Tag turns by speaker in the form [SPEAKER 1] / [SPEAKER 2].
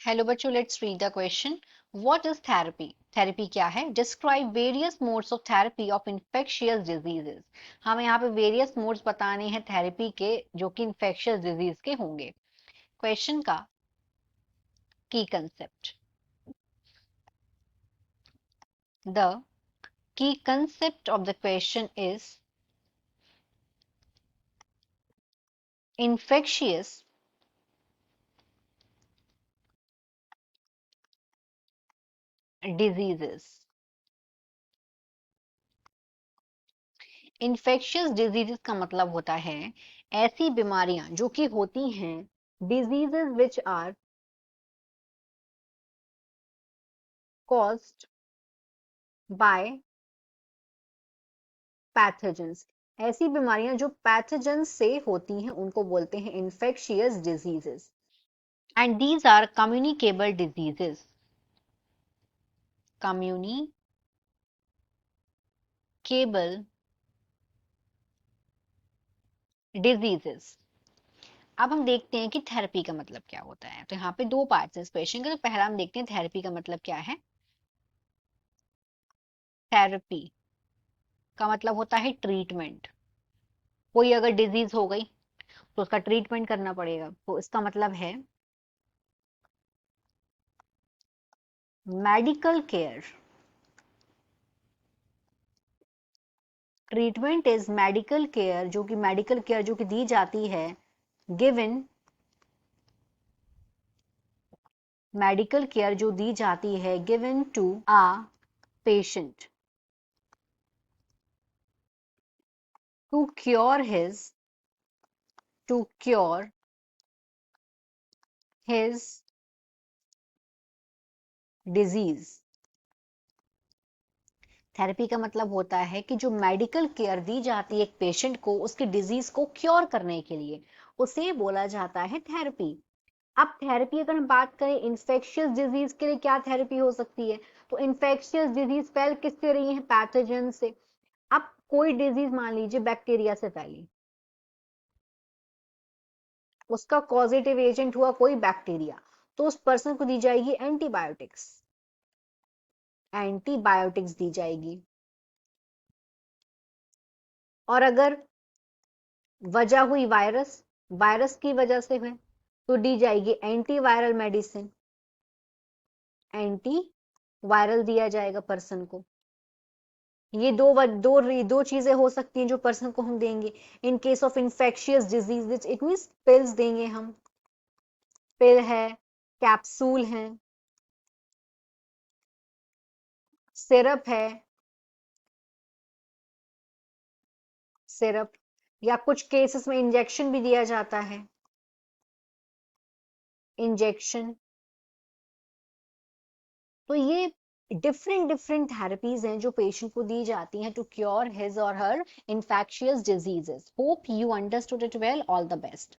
[SPEAKER 1] Hello बच्चों, let's read the question. What is therapy? Therapy क्या है? Describe various modes of therapy of infectious diseases. हमें यहाँ पे वेरियस मोड्स बताने हैं थेरेपी के जो कि इन्फेक्शियस डिजीज के होंगे। क्वेश्चन का की concept. The key concept of the question is infectious diseases। Infectious diseases का मतलब होता है ऐसी बीमारियां जो कि होती हैं, diseases which are caused by pathogens. ऐसी बीमारियां जो पैथोजेंस से होती हैं उनको बोलते हैं infectious diseases. And these are communicable diseases. Communicable diseases. अब हम देखते हैं कि थेरेपी का मतलब क्या होता है। तो यहाँ पे दो पार्ट्स हैं इस क्वेश्चन के। तो पहला हम देखते हैं थेरेपी का मतलब क्या है। थेरेपी का मतलब होता है ट्रीटमेंट। कोई अगर डिजीज हो गई तो उसका ट्रीटमेंट करना पड़ेगा, तो इसका मतलब है medical care. Treatment is medical care, जो कि मेडिकल केयर जो कि दी जाती है, गिवन मेडिकल केयर जो दी जाती है given to a patient to cure his to cure his disease. Therapy का मतलब होता है कि जो मेडिकल केयर दी जाती है एक पेशेंट को उसकी डिजीज को क्योर करने के लिए, उसे बोला जाता है थेरेपी। अब थेरेपी अगर हम बात करें इन्फेक्शियस डिजीज के लिए क्या थेरेपी हो सकती है, तो इन्फेक्शियस डिजीज फैल किससे रही है? पैथोजन से। अब कोई डिजीज मान लीजिए बैक्टीरिया से फैली, उसका कॉजेटिव एजेंट हुआ कोई बैक्टीरिया, तो उस पर्सन को दी जाएगी एंटीबायोटिक्स। एंटीबायोटिक्स दी जाएगी। और अगर वजह हुई वायरस, वायरस की वजह से हुई, तो दी जाएगी एंटीवायरल मेडिसिन। एंटी वायरल दिया जाएगा पर्सन को। ये दो चीजें हो सकती हैं जो पर्सन को हम देंगे। In case of infectious disease it means pills देंगे हम। पिल है, कैप्सूल है, सिरप है, सिरप, या कुछ केसेस में इंजेक्शन भी दिया जाता है। इंजेक्शन। तो ये डिफरेंट डिफरेंट थेरेपीज हैं जो पेशेंट को दी जाती हैं टू क्योर हिज और her infectious diseases. Hope you understood it well. All the best.